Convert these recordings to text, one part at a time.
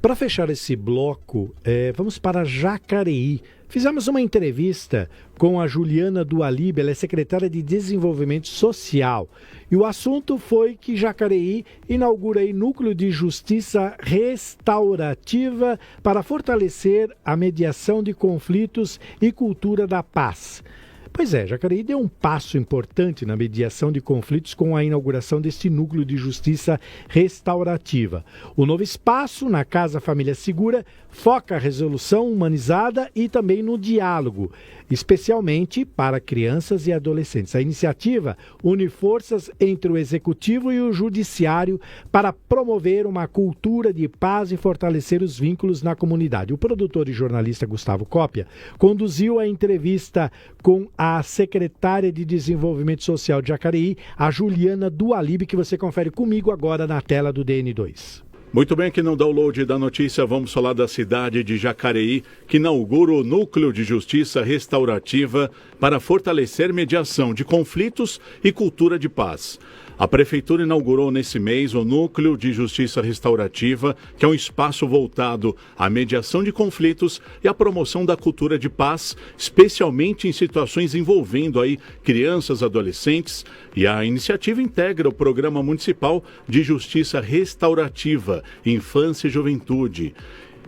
Para fechar esse bloco, vamos para Jacareí. Fizemos uma entrevista com a Juliana Dualib, ela é secretária de Desenvolvimento Social. E o assunto foi que Jacareí inaugura aí núcleo de justiça restaurativa para fortalecer a mediação de conflitos e cultura da paz. Pois é, Jacareí deu um passo importante na mediação de conflitos com a inauguração deste núcleo de justiça restaurativa. O novo espaço, na Casa Família Segura, foca a resolução humanizada e também no diálogo, especialmente para crianças e adolescentes. A iniciativa une forças entre o Executivo e o Judiciário para promover uma cultura de paz e fortalecer os vínculos na comunidade. O produtor e jornalista Gustavo Cópia conduziu a entrevista com a secretária de Desenvolvimento Social de Jacareí, a Juliana Dualib, que você confere comigo agora na tela do DN2. Muito bem, aqui no download da notícia vamos falar da cidade de Jacareí, que inaugura o Núcleo de Justiça Restaurativa para fortalecer mediação de conflitos e cultura de paz. A Prefeitura inaugurou nesse mês o Núcleo de Justiça Restaurativa, que é um espaço voltado à mediação de conflitos e à promoção da cultura de paz, especialmente em situações envolvendo aí crianças, adolescentes, e a iniciativa integra o Programa Municipal de Justiça Restaurativa, Infância e Juventude.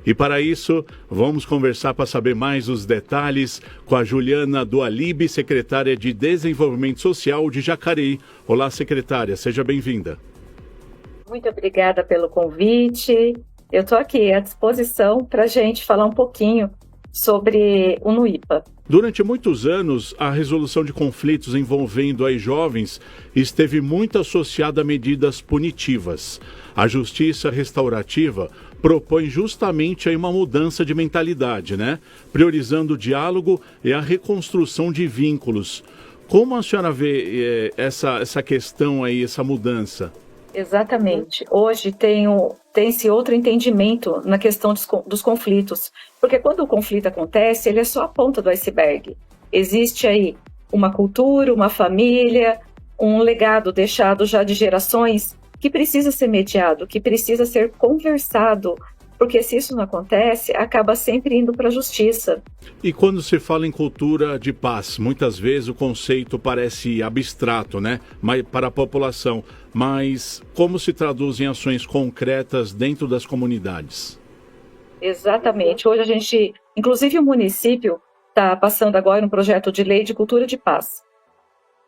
E para isso, vamos conversar para saber mais os detalhes com a Juliana Dualib, secretária de Desenvolvimento Social de Jacareí. Olá, secretária, seja bem-vinda. Muito obrigada pelo convite. Eu estou aqui à disposição para a gente falar um pouquinho sobre o NUIPA. Durante muitos anos, a resolução de conflitos envolvendo aí jovens esteve muito associada a medidas punitivas. A justiça restaurativa propõe justamente aí uma mudança de mentalidade, né? Priorizando o diálogo e a reconstrução de vínculos. Como a senhora vê essa questão aí, essa mudança? Exatamente. Hoje tem-se outro entendimento na questão dos conflitos. Porque quando o conflito acontece, ele é só a ponta do iceberg. Existe aí uma cultura, uma família, um legado deixado já de gerações que precisa ser mediado, que precisa ser conversado, porque se isso não acontece, acaba sempre indo para a justiça. E quando se fala em cultura de paz, muitas vezes o conceito parece abstrato, né? Para a população, mas como se traduz em ações concretas dentro das comunidades? Exatamente. Hoje a gente, inclusive o município, está passando agora um projeto de lei de cultura de paz.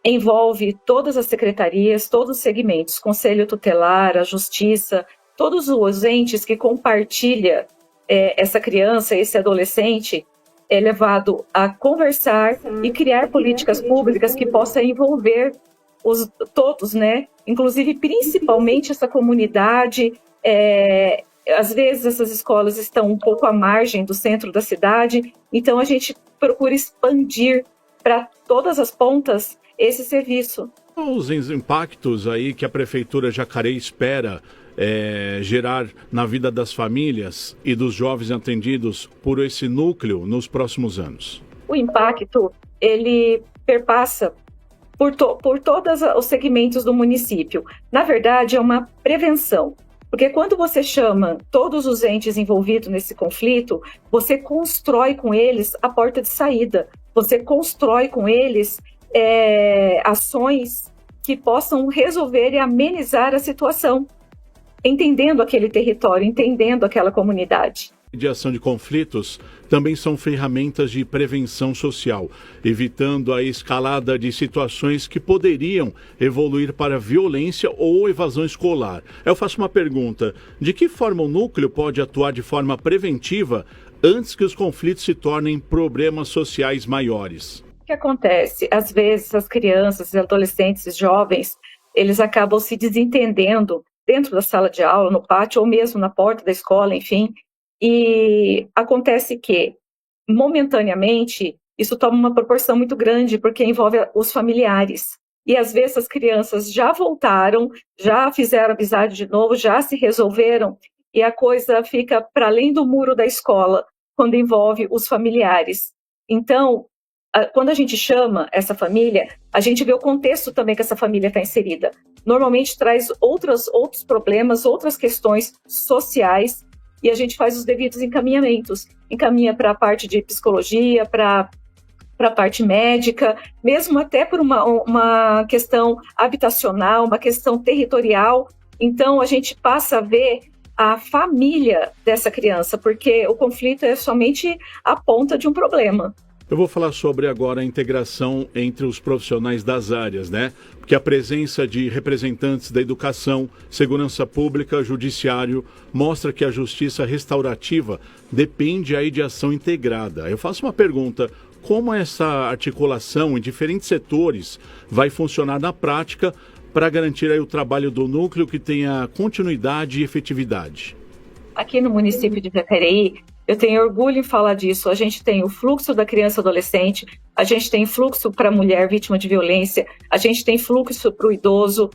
Envolve todas as secretarias, todos os segmentos, Conselho Tutelar, a Justiça, todos os entes que compartilham essa criança, esse adolescente, é levado a conversar e criar políticas públicas que possam envolver todos, né? Inclusive, principalmente essa comunidade. Às vezes essas escolas estão um pouco à margem do centro da cidade, então a gente procura expandir para todas as pontas esse serviço. Os impactos aí que a Prefeitura Jacareí espera gerar na vida das famílias e dos jovens atendidos por esse núcleo nos próximos anos? O impacto, ele perpassa por todos os segmentos do município. Na verdade, é uma prevenção. Porque quando você chama todos os entes envolvidos nesse conflito, você constrói com eles a porta de saída. Você constrói com eles ações que possam resolver e amenizar a situação, entendendo aquele território, entendendo aquela comunidade. Mediação de conflitos também são ferramentas de prevenção social, evitando a escalada de situações que poderiam evoluir para violência ou evasão escolar. Eu faço uma pergunta: de que forma o núcleo pode atuar de forma preventiva antes que os conflitos se tornem problemas sociais maiores? O que acontece? Às vezes as crianças, os adolescentes, os jovens, eles acabam se desentendendo dentro da sala de aula, no pátio ou mesmo na porta da escola, enfim. E acontece que, momentaneamente, isso toma uma proporção muito grande, porque envolve os familiares. E, às vezes, as crianças já voltaram, já fizeram amizade de novo, já se resolveram, e a coisa fica para além do muro da escola, quando envolve os familiares. Então, quando a gente chama essa família, a gente vê o contexto também que essa família está inserida. Normalmente traz outros problemas, outras questões sociais, e a gente faz os devidos encaminhamentos. Encaminha para a parte de psicologia, para a parte médica, mesmo até por uma questão habitacional, uma questão territorial. Então, a gente passa a ver a família dessa criança, porque o conflito é somente a ponta de um problema. Eu vou falar sobre agora a integração entre os profissionais das áreas, né? Porque a presença de representantes da educação, segurança pública, judiciário, mostra que a justiça restaurativa depende aí de ação integrada. Eu faço uma pergunta: como essa articulação em diferentes setores vai funcionar na prática para garantir aí o trabalho do núcleo que tenha continuidade e efetividade? Aqui no município de Jacareí, eu tenho orgulho em falar disso. A gente tem o fluxo da criança e adolescente, a gente tem fluxo para a mulher vítima de violência, a gente tem fluxo para o idoso.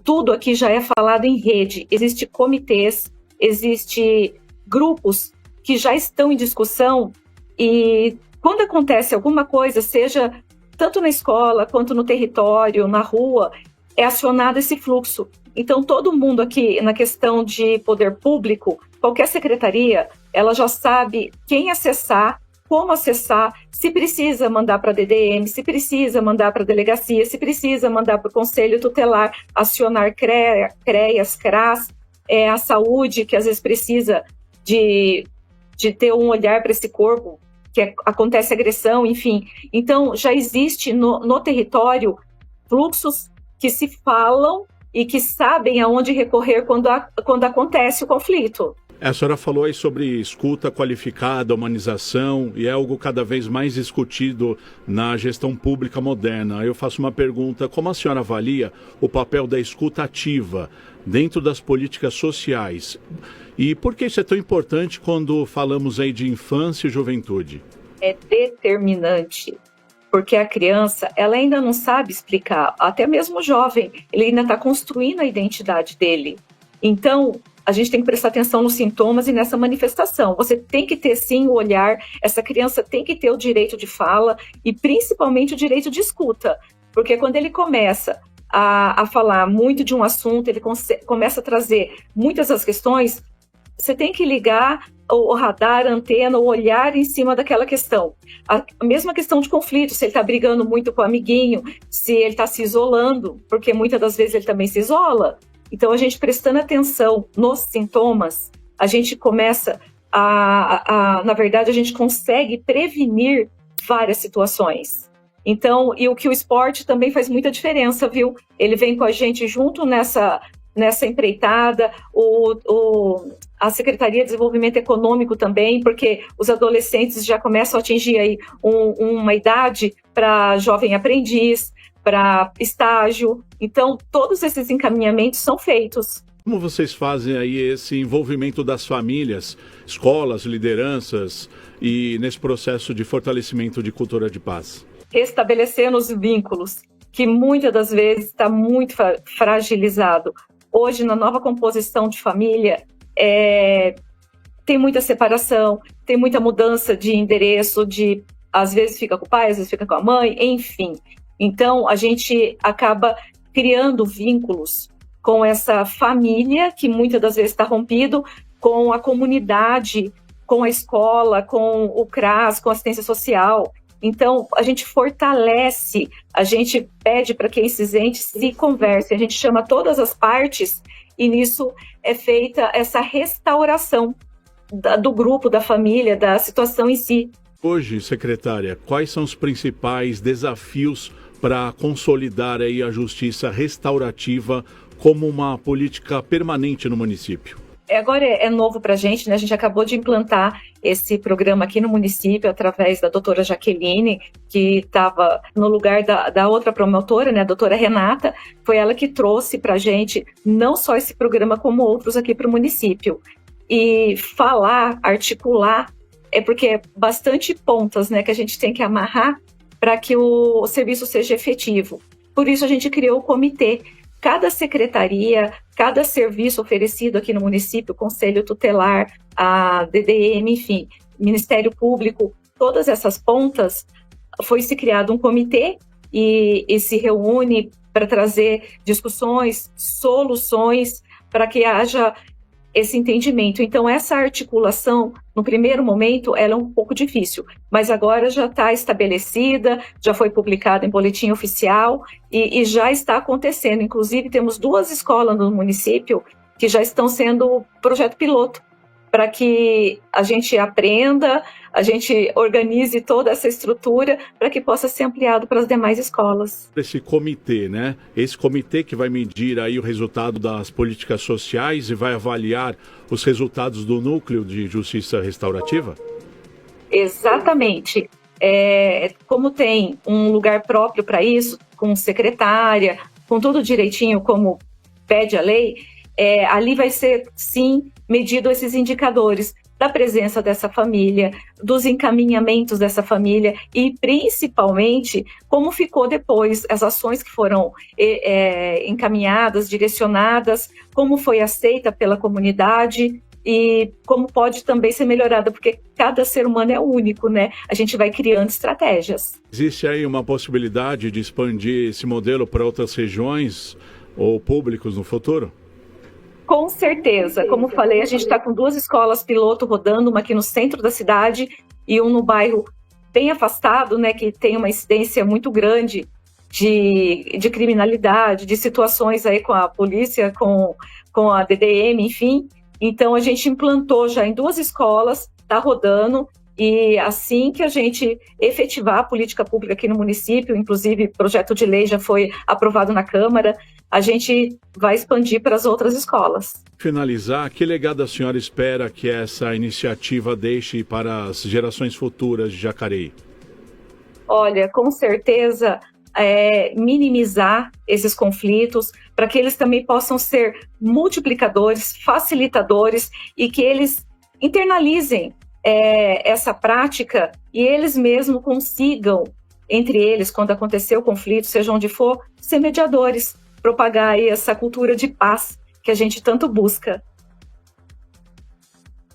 Tudo aqui já é falado em rede. Existem comitês, existem grupos que já estão em discussão, e quando acontece alguma coisa, seja tanto na escola quanto no território, na rua, é acionado esse fluxo. Então, todo mundo aqui, na questão de poder público, qualquer secretaria, ela já sabe quem acessar, como acessar, se precisa mandar para a DDM, se precisa mandar para a delegacia, se precisa mandar para o Conselho Tutelar, acionar CREAS, CRAS, a saúde, que às vezes precisa de ter um olhar para esse corpo, que acontece agressão, enfim. Então, já existe no território fluxos que se falam e que sabem aonde recorrer quando acontece o conflito. A senhora falou aí sobre escuta qualificada, humanização, e é algo cada vez mais discutido na gestão pública moderna. Eu faço uma pergunta: como a senhora avalia o papel da escuta ativa dentro das políticas sociais? E por que isso é tão importante quando falamos aí de infância e juventude? É determinante, porque a criança, ela ainda não sabe explicar, até mesmo o jovem, ele ainda está construindo a identidade dele. Então, a gente tem que prestar atenção nos sintomas e nessa manifestação. Você tem que ter, sim, o olhar, essa criança tem que ter o direito de fala e, principalmente, o direito de escuta, porque quando ele começa a falar muito de um assunto, ele começa a trazer muitas das questões, você tem que ligar o radar, a antena, o olhar em cima daquela questão. A mesma questão de conflito, se ele está brigando muito com o amiguinho, se ele está se isolando, porque muitas das vezes ele também se isola. Então, a gente prestando atenção nos sintomas, a gente começa na verdade, a gente consegue prevenir várias situações. Então, e o que o esporte também faz muita diferença, viu? Ele vem com a gente junto nessa empreitada, a Secretaria de Desenvolvimento Econômico também, porque os adolescentes já começam a atingir aí uma idade para jovem aprendiz, para estágio. Então, todos esses encaminhamentos são feitos. Como vocês fazem aí esse envolvimento das famílias, escolas, lideranças e nesse processo de fortalecimento de cultura de paz? Estabelecendo os vínculos, que muitas das vezes está muito fragilizado. Hoje, na nova composição de família, tem muita separação, tem muita mudança de endereço, às vezes fica com o pai, às vezes fica com a mãe, enfim. Então, a gente acaba criando vínculos com essa família, que muitas das vezes está rompido, com a comunidade, com a escola, com o CRAS, com a assistência social. Então, a gente fortalece, a gente pede para que esses entes se conversem, a gente chama todas as partes e nisso é feita essa restauração do grupo, da família, da situação em si. Hoje, secretária, quais são os principais desafios para consolidar aí a justiça restaurativa como uma política permanente no município? Agora é novo para a gente, né? A gente acabou de implantar esse programa aqui no município através da doutora Jaqueline, que estava no lugar da outra promotora, né? A doutora Renata. Foi ela que trouxe para a gente não só esse programa, como outros aqui para o município. E falar, articular, porque é bastante pontas, né? Que a gente tem que amarrar para que o serviço seja efetivo. Por isso a gente criou o comitê. Cada secretaria, cada serviço oferecido aqui no município, Conselho Tutelar, a DDM, enfim, Ministério Público, todas essas pontas, foi-se criado um comitê e se reúne para trazer discussões, soluções, para que haja esse entendimento. Então, essa articulação, no primeiro momento, ela é um pouco difícil, mas agora já está estabelecida, já foi publicada em boletim oficial e já está acontecendo. Inclusive, temos 2 escolas no município que já estão sendo projeto piloto, para que a gente aprenda, a gente organize toda essa estrutura para que possa ser ampliado para as demais escolas. Esse comitê, né? Esse comitê que vai medir aí o resultado das políticas sociais e vai avaliar os resultados do núcleo de justiça restaurativa? Exatamente. Como tem um lugar próprio para isso, com secretária, com tudo direitinho como pede a lei, ali vai ser, sim, medido esses indicadores da presença dessa família, dos encaminhamentos dessa família e, principalmente, como ficou depois, as ações que foram encaminhadas, direcionadas, como foi aceita pela comunidade e como pode também ser melhorada, porque cada ser humano é único, né? A gente vai criando estratégias. Existe aí uma possibilidade de expandir esse modelo para outras regiões ou públicos no futuro? Com certeza. Como falei, a gente está com 2 escolas piloto rodando, uma aqui no centro da cidade e um no bairro bem afastado, né, que tem uma incidência muito grande de criminalidade, de situações aí com a polícia, com a DDM, enfim. Então, a gente implantou já em 2 escolas, está rodando, e assim que a gente efetivar a política pública aqui no município, inclusive projeto de lei já foi aprovado na Câmara, a gente vai expandir para as outras escolas. Finalizar, que legado a senhora espera que essa iniciativa deixe para as gerações futuras de Jacareí? Olha, com certeza, minimizar esses conflitos, para que eles também possam ser multiplicadores, facilitadores e que eles internalizem essa prática e eles mesmos consigam, entre eles, quando acontecer o conflito, seja onde for, ser mediadores, propagar aí essa cultura de paz que a gente tanto busca.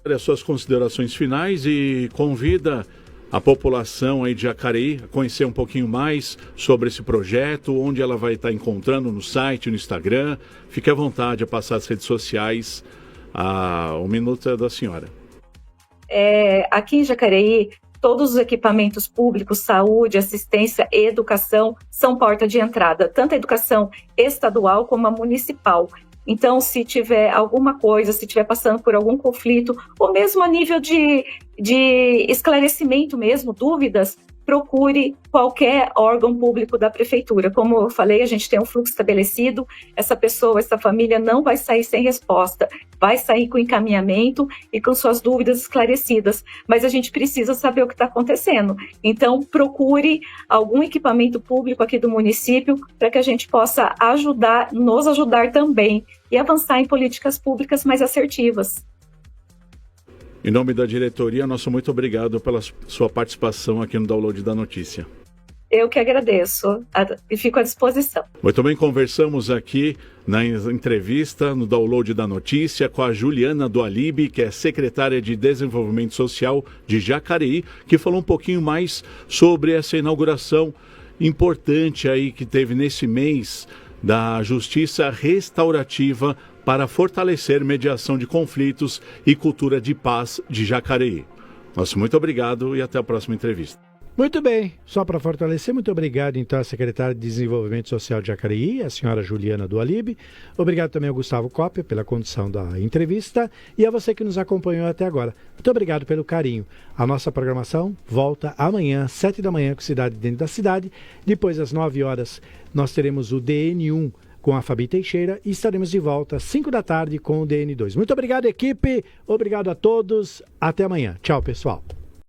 As suas considerações finais e convida a população aí de Jacareí a conhecer um pouquinho mais sobre esse projeto, onde ela vai estar encontrando no site, no Instagram. Fique à vontade a passar as redes sociais. O minuto é da senhora. Aqui em Jacareí, todos os equipamentos públicos, saúde, assistência e educação são porta de entrada, tanto a educação estadual como a municipal. Então, se tiver alguma coisa, se estiver passando por algum conflito, ou mesmo a nível de esclarecimento mesmo, dúvidas, procure qualquer órgão público da prefeitura. Como eu falei, a gente tem um fluxo estabelecido, essa pessoa, essa família não vai sair sem resposta, vai sair com encaminhamento e com suas dúvidas esclarecidas, mas a gente precisa saber o que está acontecendo. Então, procure algum equipamento público aqui do município para que a gente possa nos ajudar também e avançar em políticas públicas mais assertivas. Em nome da diretoria, nosso muito obrigado pela sua participação aqui no Download da Notícia. Eu que agradeço e fico à disposição. Muito bem, conversamos aqui na entrevista no Download da Notícia com a Juliana do Alibe, que é secretária de Desenvolvimento Social de Jacareí, que falou um pouquinho mais sobre essa inauguração importante aí que teve nesse mês da Justiça Restaurativa para fortalecer mediação de conflitos e cultura de paz de Jacareí. Nosso muito obrigado e até a próxima entrevista. Muito bem, só para fortalecer, muito obrigado então à secretária de Desenvolvimento Social de Jacareí, a senhora Juliana do Alibe. Obrigado também ao Gustavo Cópia pela condução da entrevista e a você que nos acompanhou até agora. Muito obrigado pelo carinho. A nossa programação volta amanhã, 7 da manhã, com Cidade Dentro da Cidade. Depois, às 9 horas, nós teremos o DN1 com a Fabi Teixeira e estaremos de volta às 5 da tarde com o DN2. Muito obrigado, equipe. Obrigado a todos. Até amanhã. Tchau, pessoal.